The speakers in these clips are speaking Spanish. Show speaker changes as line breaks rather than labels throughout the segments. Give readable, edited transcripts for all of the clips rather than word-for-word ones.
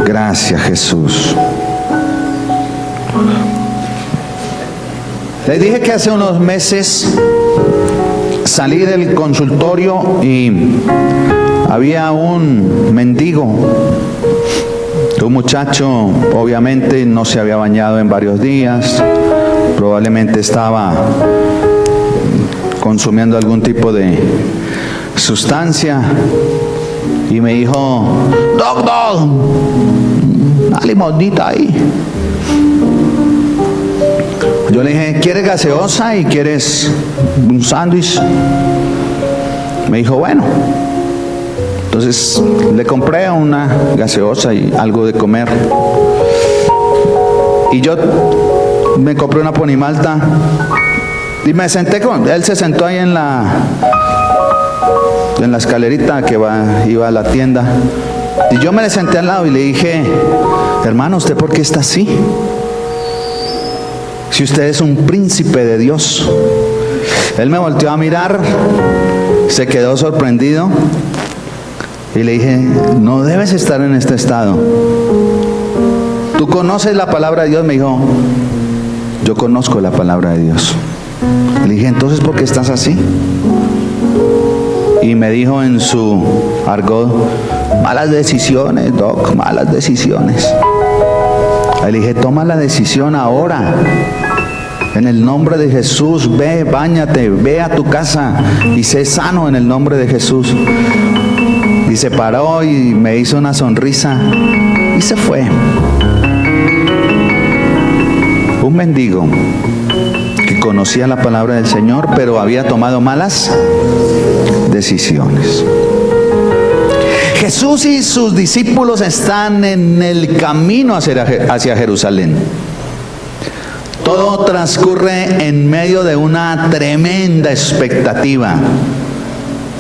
Gracias, Jesús. Les dije que hace unos meses salí del consultorio y había un mendigo, un muchacho, obviamente no se había bañado en varios días, probablemente estaba consumiendo algún tipo de sustancia, y me dijo: doctor, una limonita ahí. Yo le dije: ¿quieres gaseosa y quieres un sándwich? Me dijo: bueno. Entonces le compré una gaseosa y algo de comer. Y yo me compré una ponimalta y me senté con él. Se sentó ahí en la escalerita que iba a la tienda. Y yo me le senté al lado y le dije: hermano, ¿usted por qué está así? Si usted es un príncipe de Dios. Él me volteó a mirar, se quedó sorprendido. Y le dije: no debes estar en este estado. ¿Tú conoces la palabra de Dios? Me dijo: yo conozco la palabra de Dios. Le dije: entonces, ¿por qué estás así? Y me dijo en su argot: malas decisiones, doc, malas decisiones. Le dije: toma la decisión ahora. En el nombre de Jesús, ve, báñate, ve a tu casa y sé sano en el nombre de Jesús. Y se paró y me hizo una sonrisa y se fue. Un mendigo que conocía la palabra del Señor, pero había tomado malas decisiones. Jesús y sus discípulos están en el camino hacia Jerusalén. Todo transcurre en medio de una tremenda expectativa.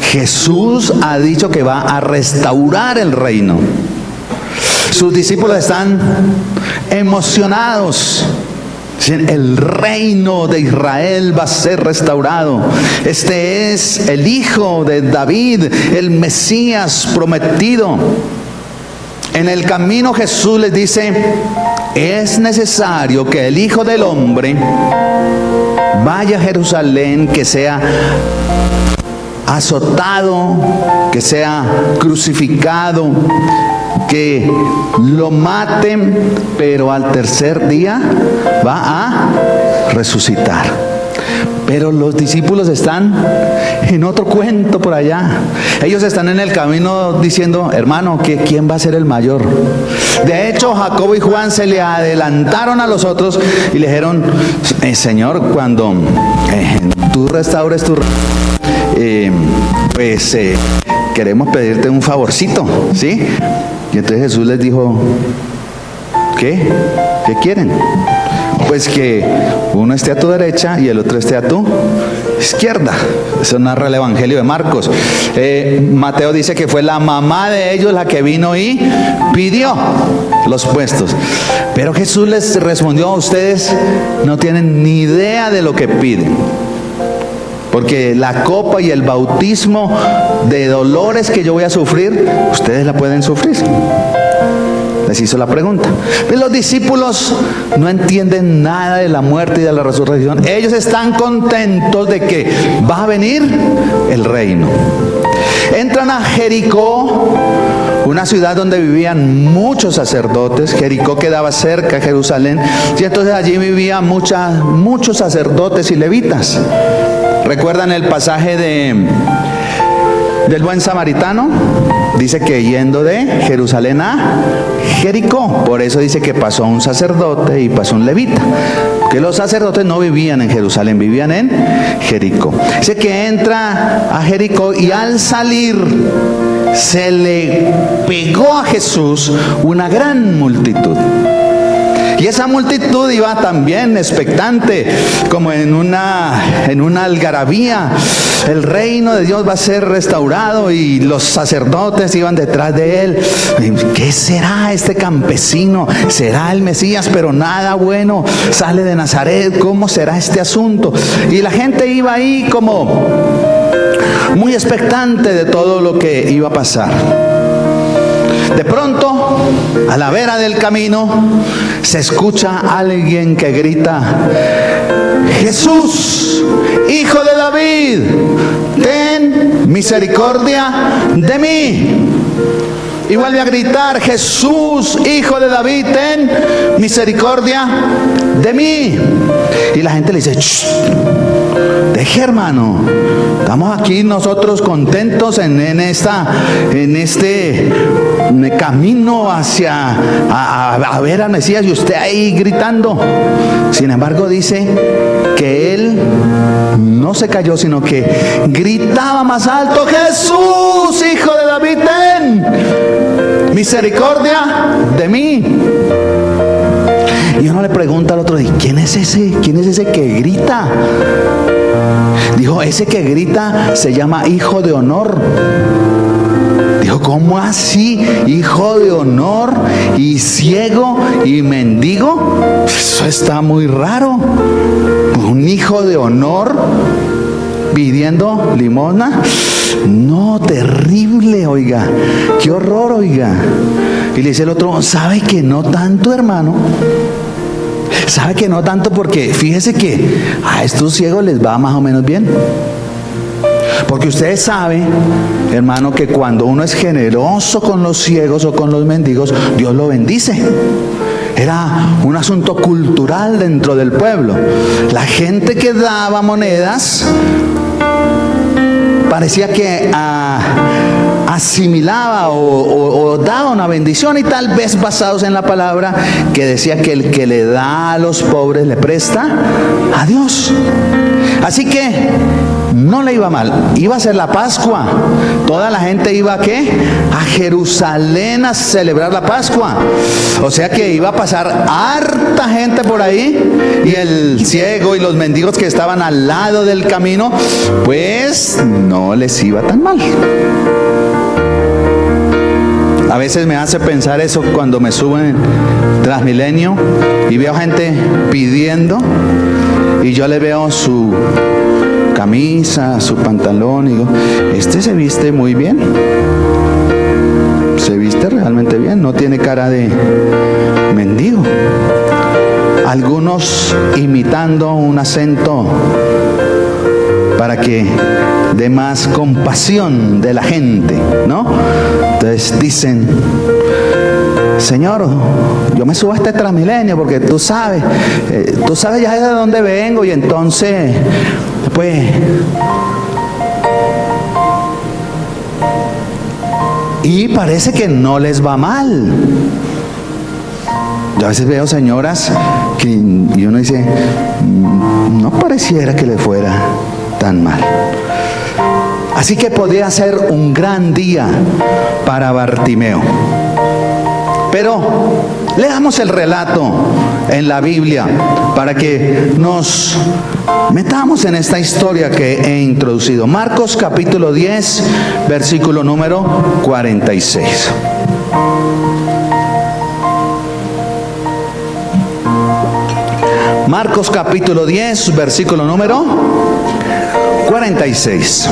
Jesús ha dicho que va a restaurar el reino. Sus discípulos están emocionados. El reino de Israel va a ser restaurado. Este es el Hijo de David, el Mesías prometido. En el camino Jesús les dice: es necesario que el Hijo del Hombre vaya a Jerusalén, que sea azotado, que sea crucificado, que lo maten, pero al tercer día va a resucitar. Pero los discípulos están en otro cuento por allá. Ellos están en el camino diciendo: hermano, ¿quién va a ser el mayor? De hecho, Jacobo y Juan se le adelantaron a los otros y le dijeron: Señor, cuando tú restaures tu queremos pedirte un favorcito, ¿sí? Y entonces Jesús les dijo: ¿qué? ¿Qué quieren? Pues que uno esté a tu derecha y el otro esté a tu izquierda. Eso narra el Evangelio de Marcos. Mateo dice que fue la mamá de ellos la que vino y pidió los puestos. Pero Jesús les respondió: ustedes no tienen ni idea de lo que piden. Porque la copa y el bautismo de dolores que yo voy a sufrir, ustedes la pueden sufrir. Les hizo la pregunta. Pero los discípulos no entienden nada de la muerte y de la resurrección. Ellos están contentos de que va a venir el reino. Entran a Jericó, una ciudad donde vivían muchos sacerdotes. Jericó quedaba cerca de Jerusalén, y entonces allí vivían muchos sacerdotes y levitas. ¿Recuerdan el pasaje del buen samaritano? Dice que yendo de Jerusalén a Jericó, por eso dice que pasó un sacerdote y pasó un levita, que los sacerdotes no vivían en Jerusalén, vivían en Jericó. Dice que entra a Jericó y al salir se le pegó a Jesús una gran multitud. Y esa multitud iba también expectante, como en una algarabía. El reino de Dios va a ser restaurado, y los sacerdotes iban detrás de él. ¿Qué será este campesino? ¿Será el Mesías? Pero nada bueno sale de Nazaret. ¿Cómo será este asunto? Y la gente iba ahí como muy expectante de todo lo que iba a pasar. De pronto a la vera del camino, se escucha a alguien que grita: Jesús, Hijo de David, ten misericordia de mí. Y vuelve a gritar: Jesús, Hijo de David, ten misericordia de mí. Y la gente le dice: shh, deje, hermano, estamos aquí nosotros contentos en este camino hacia a ver al Mesías, y usted ahí gritando. Sin embargo, dice que él no se cayó, sino que gritaba más alto: Jesús, Hijo de David, ten misericordia de mí. Y uno le pregunta al otro: ¿y quién es ese? ¿Quién es ese que grita? Dijo: ese que grita se llama hijo de honor. Dijo: ¿cómo así? Hijo de honor y ciego y mendigo. Eso está muy raro. Un hijo de honor pidiendo limosna. No, terrible, oiga. Qué horror, oiga. Y le dice el otro: ¿sabe que no tanto, hermano? ¿Sabe que no tanto? Porque fíjese que a estos ciegos les va más o menos bien. Porque ustedes saben, hermano, que cuando uno es generoso con los ciegos o con los mendigos, Dios lo bendice. Era un asunto cultural dentro del pueblo. La gente que daba monedas parecía que asimilaba o daba una bendición, y tal vez basados en la palabra que decía que el que le da a los pobres le presta a Dios. Así que no le iba mal. Iba a ser la Pascua. Toda la gente iba ¿a qué? A Jerusalén a celebrar la Pascua. O sea que iba a pasar harta gente por ahí, y el ciego y los mendigos que estaban al lado del camino, pues no les iba tan mal. A veces me hace pensar eso cuando me subo en Transmilenio y veo gente pidiendo, y yo le veo su camisa, su pantalón, y digo: este se viste muy bien, se viste realmente bien, no tiene cara de mendigo. Algunos imitando un acento para que dé más compasión de la gente, ¿no? Entonces dicen: Señor, yo me subo a este Transmilenio porque tú sabes ya de dónde vengo, y entonces pues y parece que no les va mal. Yo a veces veo señoras y uno dice: no pareciera que le fuera tan mal. Así que podía ser un gran día para Bartimeo. Pero leamos el relato en la Biblia para que nos metamos en esta historia que he introducido. Marcos capítulo 10, versículo número 46. Marcos capítulo 10, versículo número 46.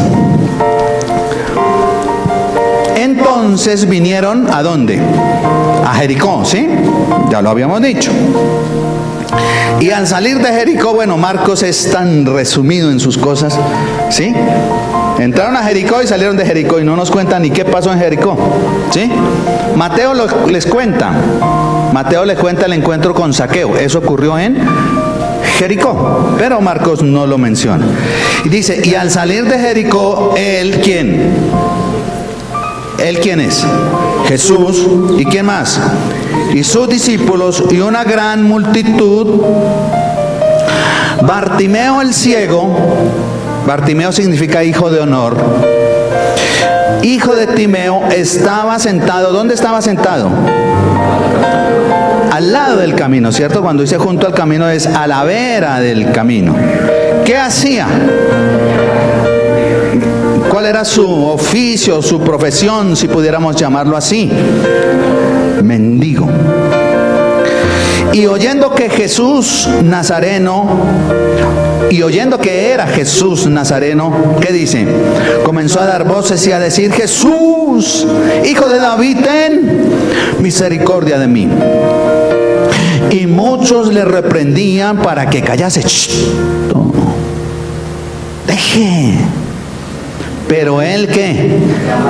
Entonces vinieron ¿a dónde? A Jericó, ¿sí? Ya lo habíamos dicho. Y al salir de Jericó, bueno, Marcos es tan resumido en sus cosas, ¿sí? Entraron a Jericó y salieron de Jericó, y no nos cuentan ni qué pasó en Jericó, ¿sí? Mateo les cuenta. Mateo les cuenta el encuentro con Zaqueo. Eso ocurrió en Jericó, pero Marcos no lo menciona. Y dice: y al salir de Jericó, él, ¿quién? ¿Él quién es? Jesús. ¿Y quién más? Y sus discípulos y una gran multitud. Bartimeo el ciego. Bartimeo significa hijo de honor. Hijo de Timeo estaba sentado. ¿Dónde estaba sentado? Al lado del camino, ¿cierto? Cuando dice junto al camino es a la vera del camino. ¿Qué hacía? ¿Cuál era su oficio, su profesión, si pudiéramos llamarlo así? Mendigo. Y oyendo que era Jesús Nazareno, ¿qué dice? Comenzó a dar voces y a decir: Jesús, Hijo de David, ten misericordia de mí. Y muchos le reprendían para que callase. No, deje. Pero él, ¿qué?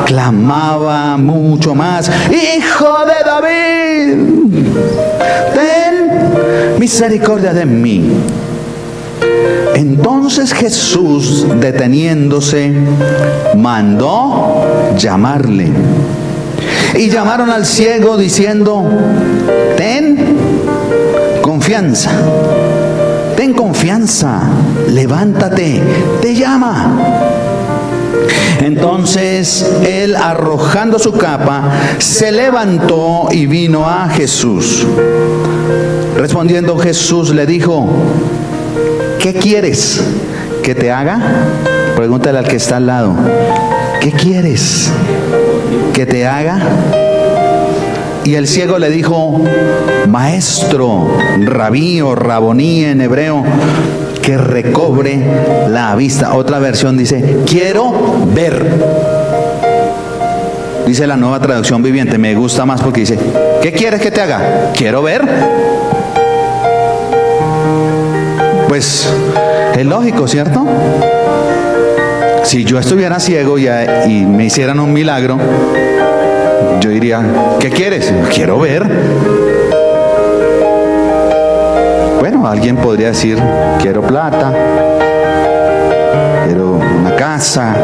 Clamaba mucho más: Hijo de David, ten misericordia de mí. Entonces Jesús, deteniéndose, mandó llamarle. Y llamaron al ciego diciendo: ten confianza, levántate, te llama. Entonces él, arrojando su capa, se levantó y vino a Jesús. Respondiendo Jesús le dijo: ¿qué quieres que te haga? Pregúntale al que está al lado: ¿qué quieres que te haga? Y el ciego le dijo: Maestro, rabí o raboní en hebreo, que recobre la vista. Otra versión dice: quiero ver. Dice la Nueva Traducción Viviente, me gusta más porque dice: ¿qué quieres que te haga? Quiero ver. Pues es lógico, ¿cierto? Si yo estuviera ciego y me hicieran un milagro, yo diría: ¿qué quieres? Quiero ver. Bueno, alguien podría decir: quiero plata, quiero una casa,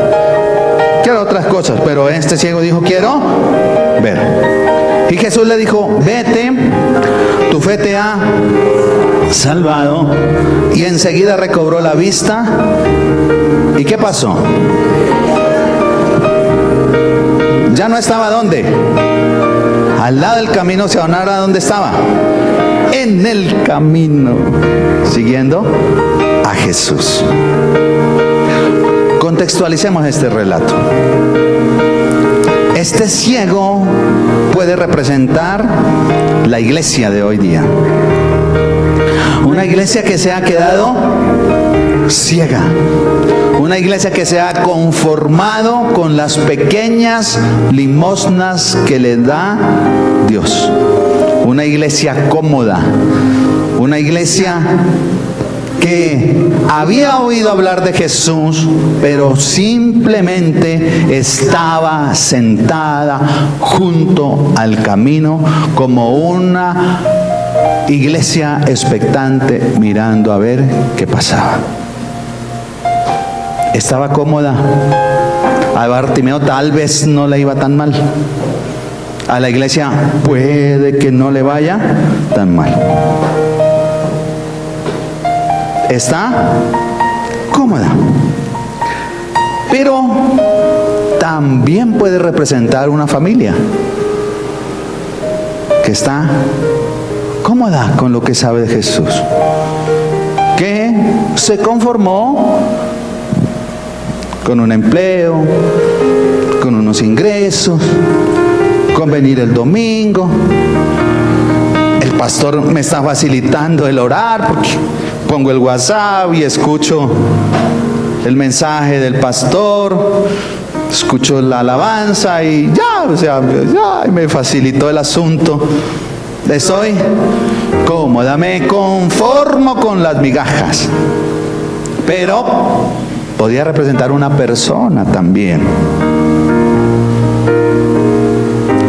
quiero otras cosas, pero este ciego dijo: quiero ver. Y Jesús le dijo: vete, tu fe te ha salvado. Y enseguida recobró la vista. ¿Y qué pasó? Ya no estaba ¿dónde? Al lado del camino, se ahora ¿dónde estaba? En el camino, siguiendo a Jesús. Contextualicemos este relato. Este ciego puede representar la iglesia de hoy día. Una iglesia que se ha quedado ciega. Una iglesia que se ha conformado con las pequeñas limosnas que le da Dios. Una iglesia cómoda. Una iglesia que había oído hablar de Jesús, pero simplemente estaba sentada junto al camino como una iglesia expectante, mirando a ver qué pasaba. Estaba cómoda. A Bartimeo tal vez no le iba tan mal. A la iglesia puede que no le vaya tan mal. Está cómoda. Pero también puede representar una familia que está cómoda con lo que sabe de Jesús, que se conformó con un empleo, con unos ingresos, con venir el domingo. El pastor me está facilitando el orar porque pongo el WhatsApp y escucho el mensaje del pastor, escucho la alabanza y ya me facilitó el asunto. Estoy cómoda, me conformo con las migajas. Pero podía representar una persona también.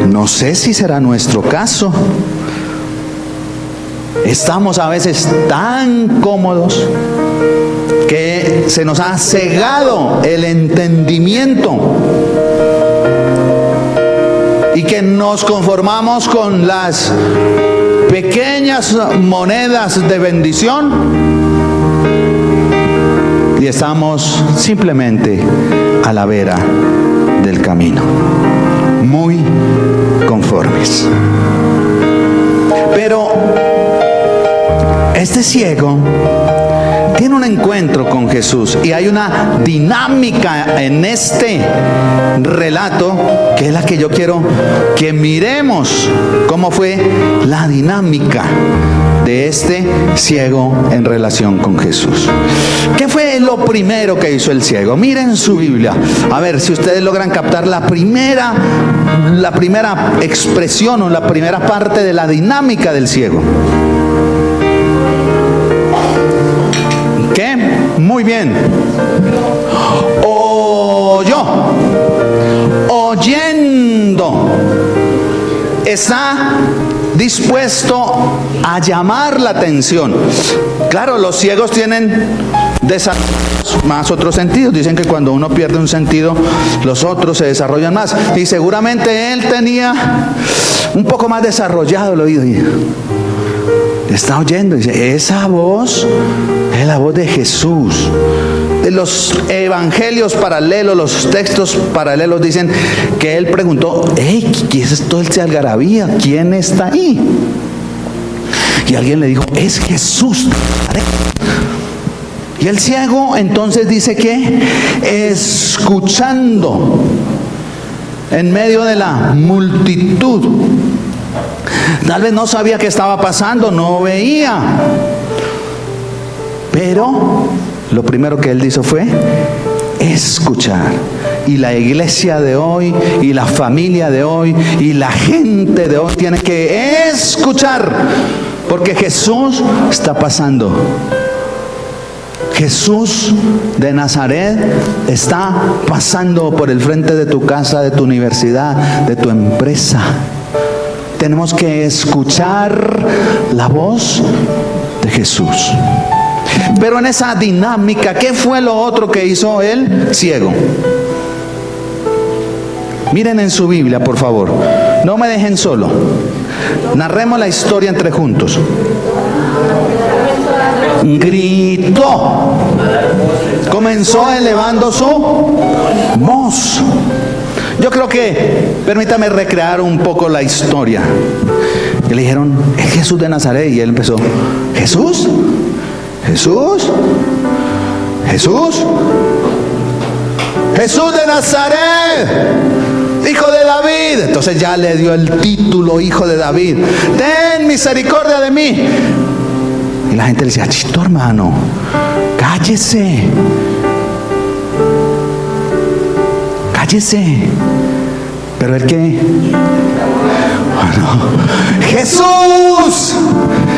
No sé si será nuestro caso. Estamos a veces tan cómodos que se nos ha cegado el entendimiento y que nos conformamos con las pequeñas monedas de bendición y estamos simplemente a la vera del camino, muy conformes. Pero este ciego tiene un encuentro con Jesús y hay una dinámica en este relato que es la que yo quiero que miremos cómo fue la dinámica de este ciego en relación con Jesús. ¿Qué fue lo primero que hizo el ciego? Miren su Biblia. A ver si ustedes logran captar la primera expresión o la primera parte de la dinámica del ciego. ¿Qué? Muy bien. Oyendo. Está dispuesto a llamar la atención. Claro, los ciegos tienen más otros sentidos. Dicen que cuando uno pierde un sentido, los otros se desarrollan más. Y seguramente él tenía un poco más desarrollado el oído. Y está oyendo, dice, esa voz es la voz de Jesús. De los evangelios paralelos, los textos paralelos dicen que él preguntó, ¿qué es esto de algarabía? ¿Quién está ahí? Y alguien le dijo, es Jesús. Y el ciego entonces dice que escuchando en medio de la multitud, tal vez no sabía qué estaba pasando, no veía, pero lo primero que él hizo fue escuchar. Y la iglesia de hoy, y la familia de hoy, y la gente de hoy tiene que escuchar, porque Jesús está pasando. Jesús de Nazaret está pasando por el frente de tu casa, de tu universidad, de tu empresa. Tenemos que escuchar la voz de Jesús. Pero en esa dinámica, ¿qué fue lo otro que hizo el ciego? Miren en su Biblia, por favor. No me dejen solo. Narremos la historia entre juntos. Gritó. Comenzó elevando su voz. Yo creo que, permítame recrear un poco la historia. Y le dijeron, es Jesús de Nazaret. Y él empezó, ¿Jesús? ¿Jesús? ¿Jesús? Jesús de Nazaret, hijo de David. Entonces ya le dio el título, hijo de David. Ten misericordia de mí. Y la gente le decía, chito hermano, cállese. Cállese. Pero él que, bueno, Jesús,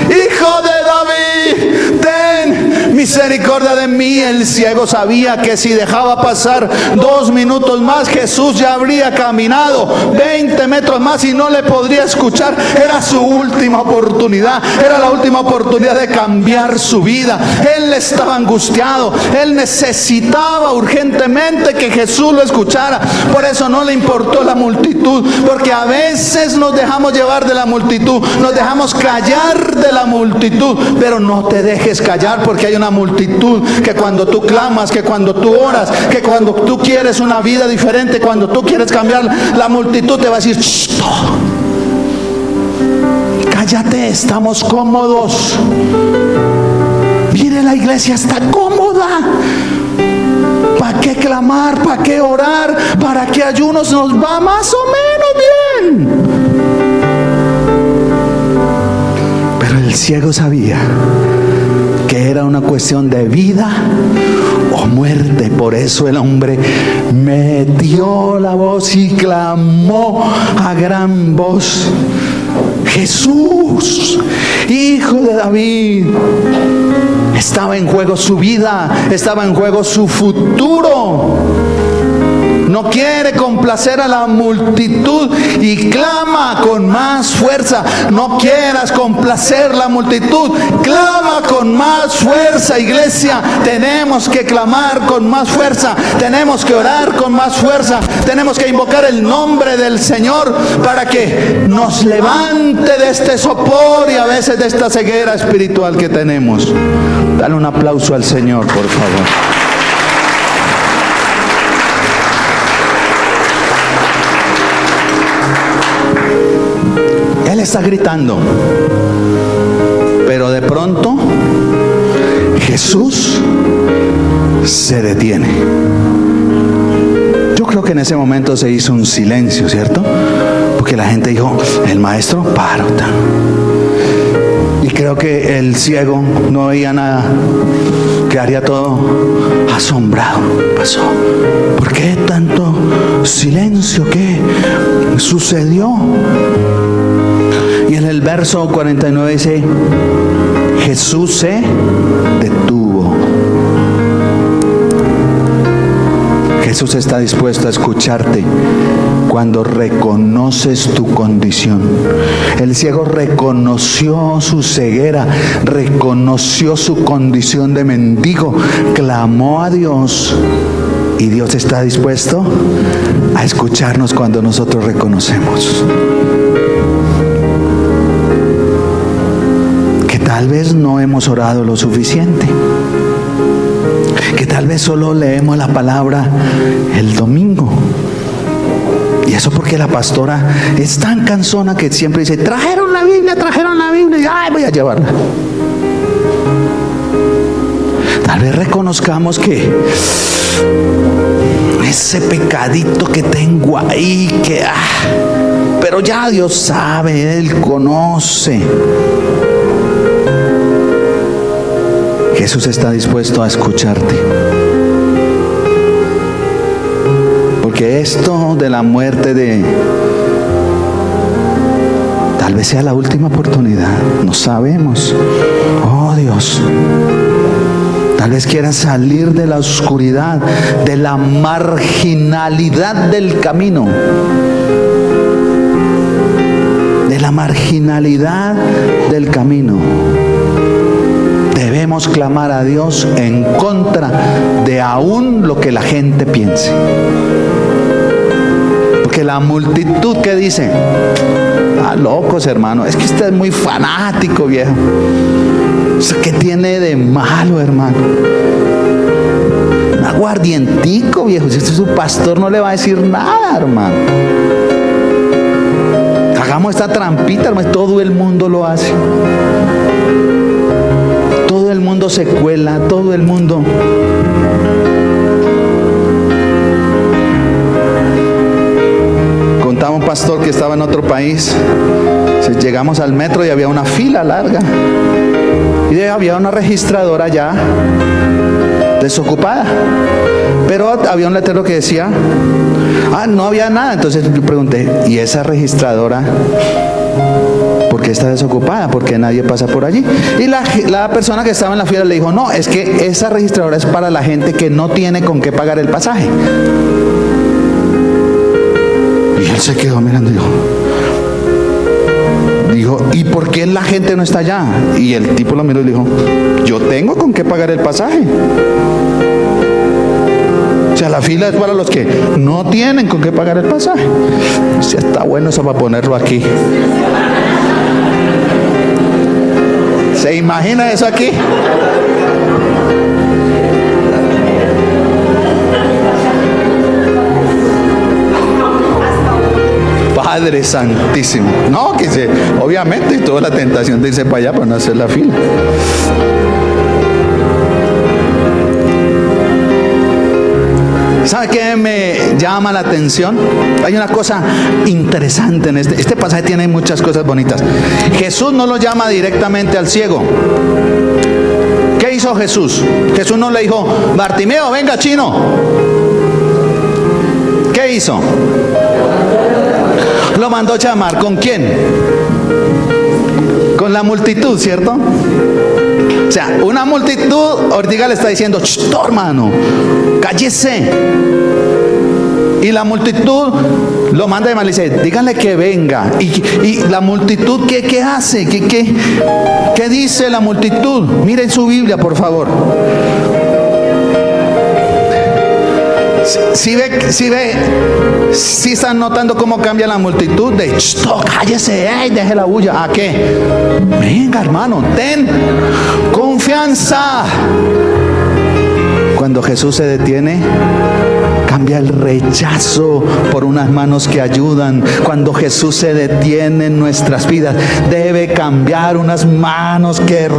hijo de David, ten misericordia de mí. El ciego sabía que si dejaba pasar 2 minutos más, Jesús ya habría caminado 20 metros más y no le podría escuchar. Era su última oportunidad, era la última oportunidad de cambiar su vida. Él estaba angustiado, él necesitaba urgentemente que Jesús lo escuchara. Por eso no le importó la multitud, porque a veces nos dejamos llevar de la multitud, nos dejamos callar de la multitud, pero no te dejes callar, porque hay una multitud que cuando tú clamas, que cuando tú oras, que cuando tú quieres una vida diferente, cuando tú quieres cambiar, la multitud te va a decir, cállate, estamos cómodos. Mire, la iglesia está cómoda. ¿Para qué clamar? ¿Para qué orar? ¿Para qué ayunos? Nos va más o menos bien. Pero el ciego sabía que era una cuestión de vida o muerte. Por eso el hombre metió la voz y clamó a gran voz, Jesús, hijo de David. Estaba en juego su vida, estaba en juego su futuro. No quiere complacer a la multitud y clama con más fuerza. No quieras complacer la multitud, clama con más fuerza. Iglesia, tenemos que clamar con más fuerza, tenemos que orar con más fuerza, tenemos que invocar el nombre del Señor para que nos levante de este sopor y a veces de esta ceguera espiritual que tenemos. Dale un aplauso al Señor, por favor. Él está gritando, pero de pronto Jesús se detiene. Yo creo que en ese momento se hizo un silencio, ¿cierto? Porque la gente dijo, el maestro, párate. ¿Y qué creo que el ciego no veía nada, quedaría todo asombrado. Pasó. ¿Por qué tanto silencio? ¿Qué sucedió? Y en el verso 49 dice, Jesús se detuvo. Jesús está dispuesto a escucharte cuando reconoces tu condición. El ciego reconoció su ceguera, reconoció su condición de mendigo, clamó a Dios, y Dios está dispuesto a escucharnos cuando nosotros reconocemos. Que tal vez no hemos orado lo suficiente, que tal vez solo leemos la palabra el domingo. Y eso porque la pastora es tan cansona que siempre dice, trajeron la Biblia, y ay, voy a llevarla. Tal vez reconozcamos que ese pecadito que tengo ahí, pero ya Dios sabe, Él conoce. Jesús está dispuesto a escucharte. Porque esto de la muerte tal vez sea la última oportunidad, no sabemos. Oh Dios, tal vez quieras salir de la oscuridad, de la marginalidad del camino, de la marginalidad del camino. Debemos clamar a Dios en contra de aún lo que la gente piense. Porque la multitud que dice, locos hermano, es que usted es muy fanático, viejo. ¿Qué tiene de malo, hermano? Un aguardientico, viejo. Si usted es su pastor, no le va a decir nada, hermano. Hagamos esta trampita, hermano. Todo el mundo lo hace. Todo el mundo se cuela, todo el mundo. Contaba un pastor que estaba en otro país. Llegamos al metro y había una fila larga. Y había una registradora ya desocupada. Pero había un letrero que decía, no había nada. Entonces yo pregunté, ¿y esa registradora por qué está desocupada? ¿Por qué nadie pasa por allí? Y la persona que estaba en la fila le dijo, no, es que esa registradora es para la gente que no tiene con qué pagar el pasaje. Y él se quedó mirando y dijo, ¿y por qué la gente no está allá? Y el tipo lo miró y le dijo, yo tengo con qué pagar el pasaje. O sea, la fila es para los que no tienen con qué pagar el pasaje. Si está bueno eso para ponerlo aquí. ¿Se imagina eso aquí? Padre Santísimo. No, obviamente tuvo la tentación de irse para allá para no hacer la fila. ¿Sabe qué me llama la atención? Hay una cosa interesante en este pasaje, tiene muchas cosas bonitas. Jesús no lo llama directamente al ciego. ¿Qué hizo Jesús? Jesús no le dijo, Bartimeo, venga chino. ¿Qué hizo? Lo mandó llamar. ¿Con quién? Con la multitud, ¿cierto? O sea, una multitud ahorita le está diciendo, hermano, cállese. Y la multitud lo manda de mal y dice, díganle que venga. Y la multitud, ¿qué hace? ¿Qué dice la multitud? Miren su Biblia, por favor. Si están notando cómo cambia la multitud de cállese, deje la bulla. ¿A qué? Venga, hermano, ten confianza. Cuando Jesús se detiene, cambia el rechazo por unas manos que ayudan. Cuando Jesús se detiene en nuestras vidas, debe cambiar unas manos que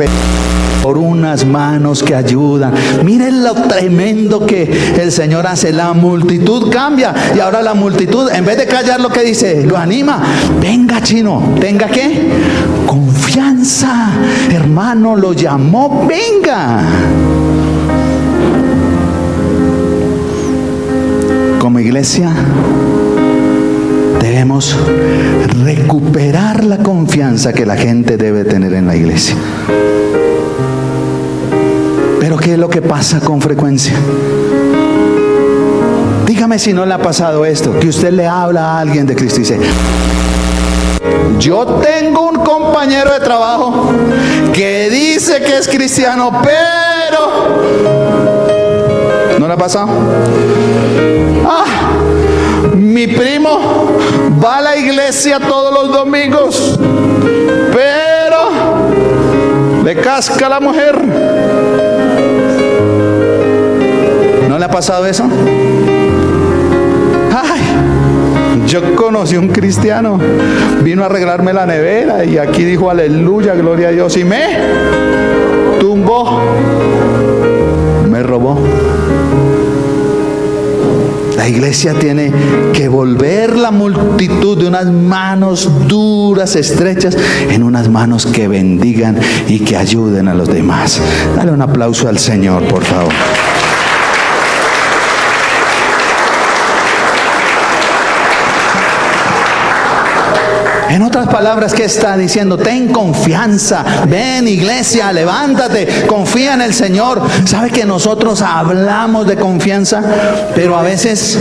por unas manos que ayudan. Miren lo tremendo que el Señor hace. La multitud cambia y ahora la multitud, en vez de callar lo que dice, lo anima. Venga chino, tenga ¿qué? Confianza. hermano lo llamó, venga. Como iglesia debemos recuperar la confianza que la gente debe tener en la iglesia. Pero ¿qué es lo que pasa con frecuencia? Dígame si no le ha pasado esto, que usted le habla a alguien de Cristo y dice: yo tengo un compañero de trabajo que dice que es cristiano, pero... ¿No le ha pasado? Mi primo va a la iglesia todos los domingos, pero le casca a la mujer. ¿No le ha pasado eso? Yo conocí un cristiano, vino a arreglarme la nevera y aquí dijo aleluya, gloria a Dios, y me tumbó, me robó. La iglesia tiene que volver la multitud de unas manos duras, estrechas, en unas manos que bendigan y que ayuden a los demás. Dale un aplauso al Señor, por favor. En otras palabras, ¿qué está diciendo? Ten confianza, ven iglesia, levántate, confía en el Señor. ¿Sabe que nosotros hablamos de confianza, pero a veces...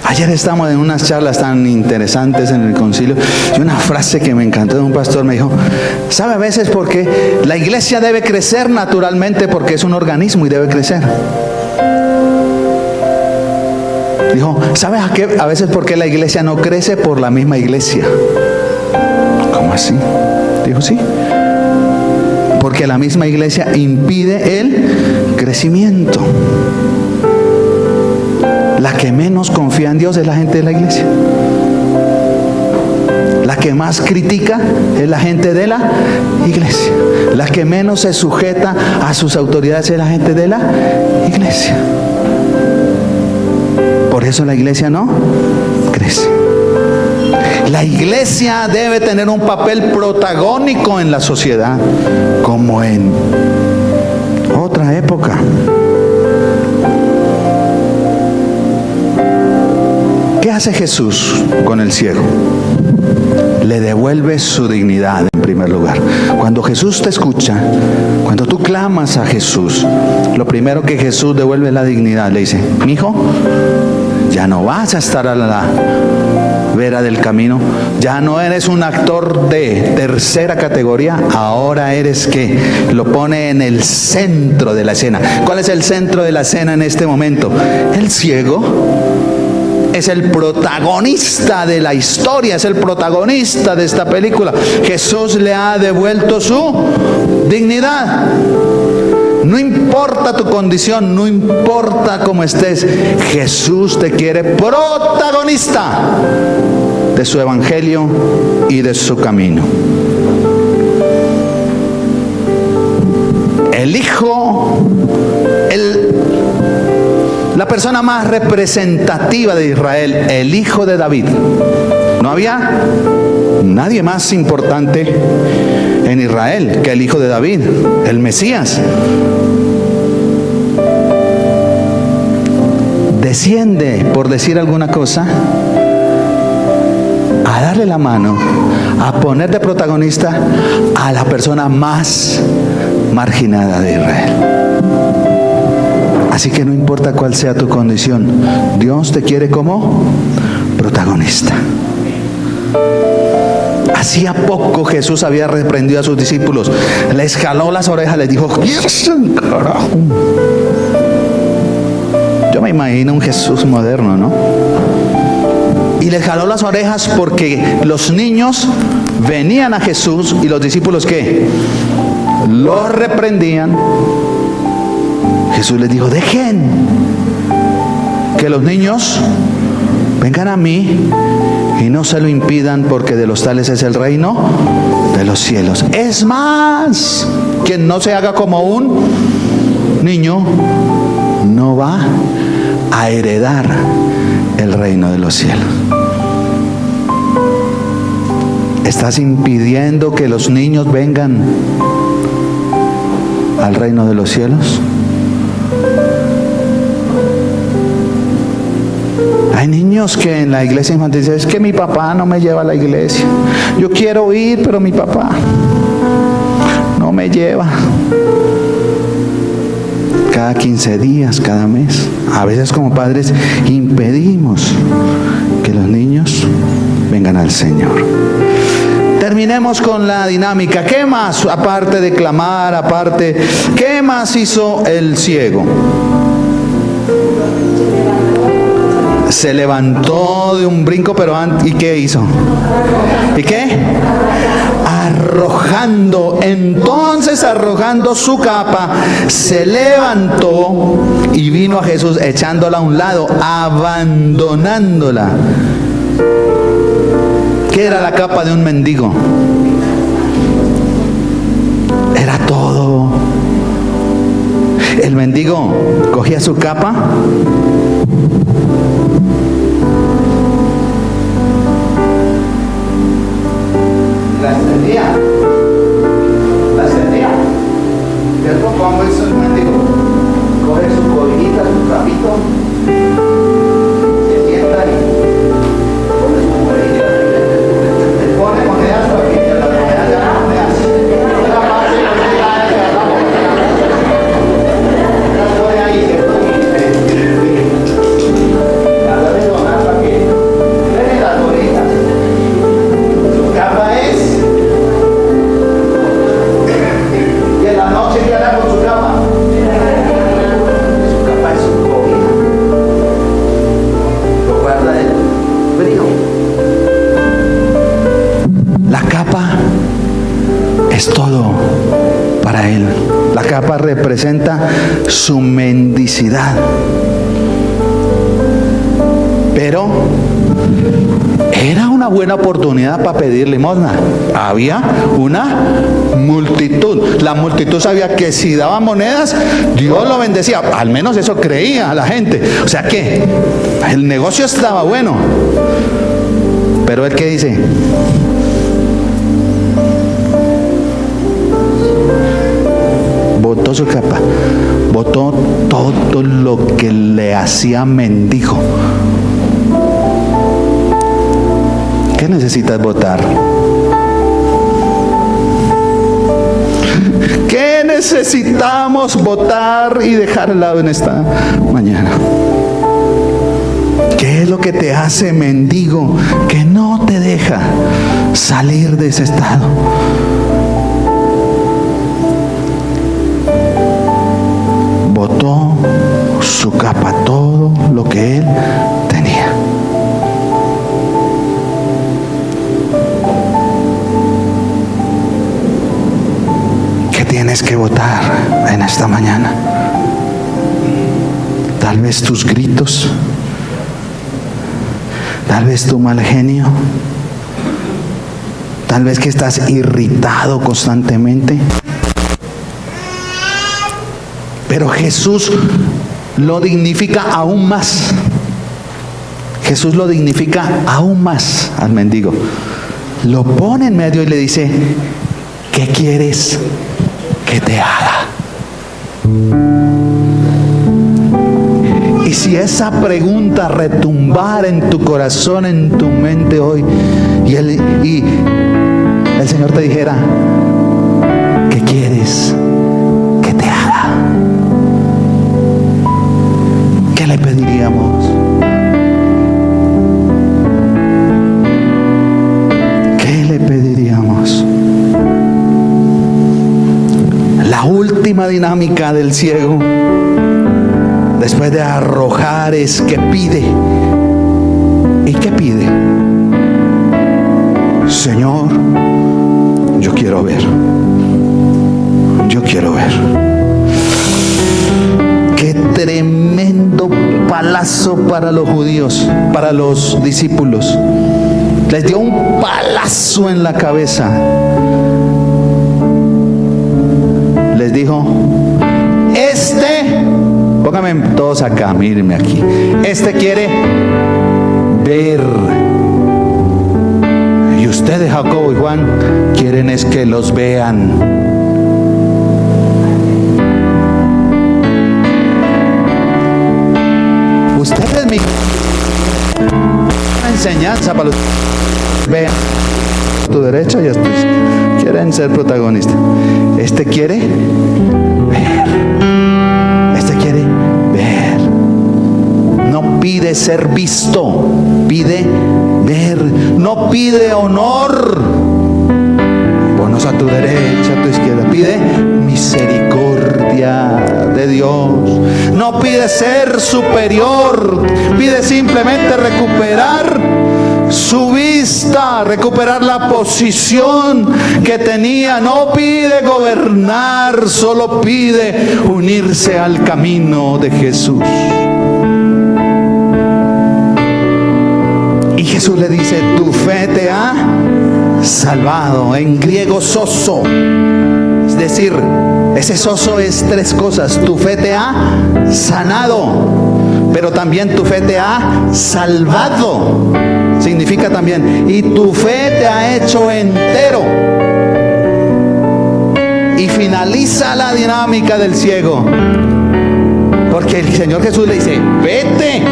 Ayer estamos en unas charlas tan interesantes en el concilio y una frase que me encantó de un pastor me dijo: ¿sabe a veces por qué la iglesia debe crecer naturalmente? Porque es un organismo y debe crecer. Dijo: ¿sabes a veces por qué la iglesia no crece? Por la misma iglesia. ¿Cómo así? Dijo: sí. Porque la misma iglesia impide el crecimiento. La que menos confía en Dios es la gente de la iglesia. La que más critica es la gente de la iglesia. La que menos se sujeta a sus autoridades es la gente de la iglesia. Por eso la iglesia no crece. La iglesia debe tener un papel protagónico en la sociedad, como en otra época. ¿Qué hace Jesús con el ciego? Le devuelve su dignidad en primer lugar. Cuando Jesús te escucha, cuando tú clamas a Jesús, lo primero que Jesús devuelve es la dignidad. Le dice: mijo, ya no vas a estar a la vera del camino, ya no eres un actor de tercera categoría, ahora eres ¿qué? Lo pone en el centro de la escena. ¿Cuál es el centro de la escena en este momento? El ciego es el protagonista de la historia, es el protagonista de esta película. Jesús le ha devuelto su dignidad. No importa tu condición, no importa cómo estés, Jesús te quiere protagonista de su evangelio y de su camino. El Hijo, la persona más representativa de Israel, el Hijo de David. No había nadie más importante en Israel que el Hijo de David, el Mesías. Desciende, por decir alguna cosa, a darle la mano, a poner de protagonista a la persona más marginada de Israel. Así que no importa cuál sea tu condición, Dios te quiere como protagonista. Hacía poco Jesús había reprendido a sus discípulos, les jaló las orejas, les dijo: carajo. Yo me imagino un Jesús moderno, ¿no? Y les jaló las orejas porque los niños venían a Jesús y los discípulos ¿qué? Los reprendían. Jesús les dijo: dejen que los niños vengan a mí y no se lo impidan, porque de los tales es el reino de los cielos. Es más, quien no se haga como un niño no va a heredar el reino de los cielos. ¿Estás impidiendo que los niños vengan al reino de los cielos? Hay niños que en la iglesia infantil dicen, es que mi papá no me lleva a la iglesia. Yo quiero ir, pero mi papá no me lleva. Cada 15 días, cada mes. A veces como padres impedimos que los niños vengan al Señor. Terminemos con la dinámica. ¿Qué más, aparte de clamar, qué más hizo el ciego? Se levantó de un brinco, pero antes, ¿y qué hizo? ¿Y qué? Entonces arrojando su capa, se levantó y vino a Jesús echándola a un lado, abandonándola. ¿Qué era la capa de un mendigo? Era todo. El mendigo cogía su capa, la extendía, ¿cierto? ¿Cómo hizo el mendigo? Coge su cobijita, su trapito, se sienta y pone su monedita, le pone monedas para que las monedas ya no monedas, la base no se cae hacia abajo, las pone ahí, ¿cierto? Las debe donar para que den las bolitas. Su capa es. Y en la noche, ¿qué hará con su capa? Su capa es su cobija. Lo guarda del frío. La capa es todo para él. La capa representa su mendicidad. Pero era una buena oportunidad para pedir limosna. Había una multitud. La multitud sabía que si daba monedas, Dios lo bendecía. Al menos eso creía la gente. O sea que el negocio estaba bueno. Pero él, ¿qué dice? Botó su capa, botó todo lo que le hacía mendigo. ¿Qué necesitas botar? ¿Qué necesitamos botar y dejar al lado en esta mañana? ¿Qué es lo que te hace mendigo que no te deja salir de ese estado? Botó su capa, todo lo que él tenía. ¿Qué tienes que botar en esta mañana? Tal vez tus gritos, tal vez tu mal genio, tal vez que estás irritado constantemente. Pero Jesús lo dignifica aún más. Jesús lo dignifica aún más al mendigo. Lo pone en medio y le dice, ¿qué quieres que te haga? Y si esa pregunta retumbara en tu corazón, en tu mente hoy, y el Señor te dijera, ¿qué quieres que te haga? ¿Qué le pediríamos? ¿Qué le pediríamos? La última dinámica del ciego, después de arrojar, es que pide. ¿Y qué pide? Señor, yo quiero ver. Yo quiero ver. Qué tremendo palazo para los judíos, para los discípulos. Les dio un palazo en la cabeza. Les dijo, pónganme todos acá, mírenme aquí. Quiere ver. Y ustedes, Jacobo y Juan, quieren es que los vean. Ustedes mi enseñanza para los vean tu derecha y estos quieren ser protagonistas. Este quiere ver. Este quiere ver. No pide ser visto, pide ver. No pide honor. Ponnos a tu derecha, a tu izquierda. Pide misericordia de Dios. No pide ser superior, pide simplemente recuperar su vista, recuperar la posición que tenía. No pide gobernar, solo pide unirse al camino de Jesús. Y Jesús le dice: tu fe te ha salvado. En griego sozo, es decir, ese sozo es tres cosas. Tu fe te ha sanado, pero también tu fe te ha salvado. Significa también, y tu fe te ha hecho entero. Y finaliza la dinámica del ciego, porque el Señor Jesús le dice: vete,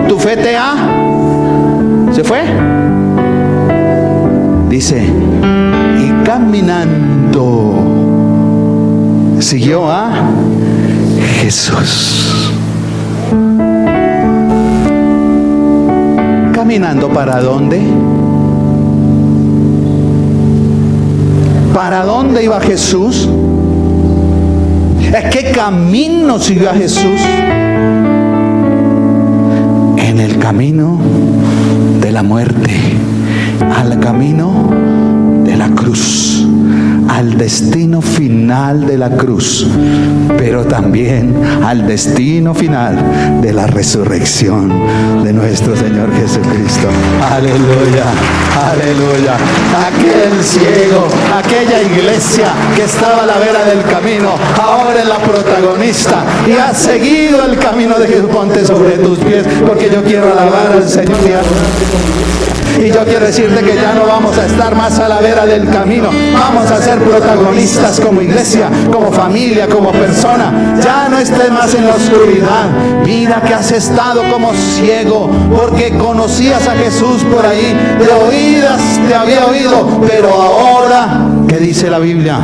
tu fe te ha... ¿Se fue? Dice, y caminando siguió a Jesús. ¿Caminando para dónde? ¿Para dónde iba Jesús? ¿A qué camino siguió a Jesús? En el camino de la muerte, al camino de la cruz, al destino final de la cruz, pero también al destino final de la resurrección de nuestro Señor Jesucristo. Aleluya, aleluya. Aquel ciego, aquella iglesia que estaba a la vera del camino, ahora es la protagonista y ha seguido el camino de Jesús. Ponte sobre tus pies, porque yo quiero alabar al Señor. Y yo quiero decirte que ya no vamos a estar más a la vera del camino. Vamos a ser protagonistas como iglesia, como familia, como persona. Ya no estés más en la oscuridad. Mira que has estado como ciego, porque conocías a Jesús por ahí, de oídas te había oído, pero ahora, ¿qué dice la Biblia?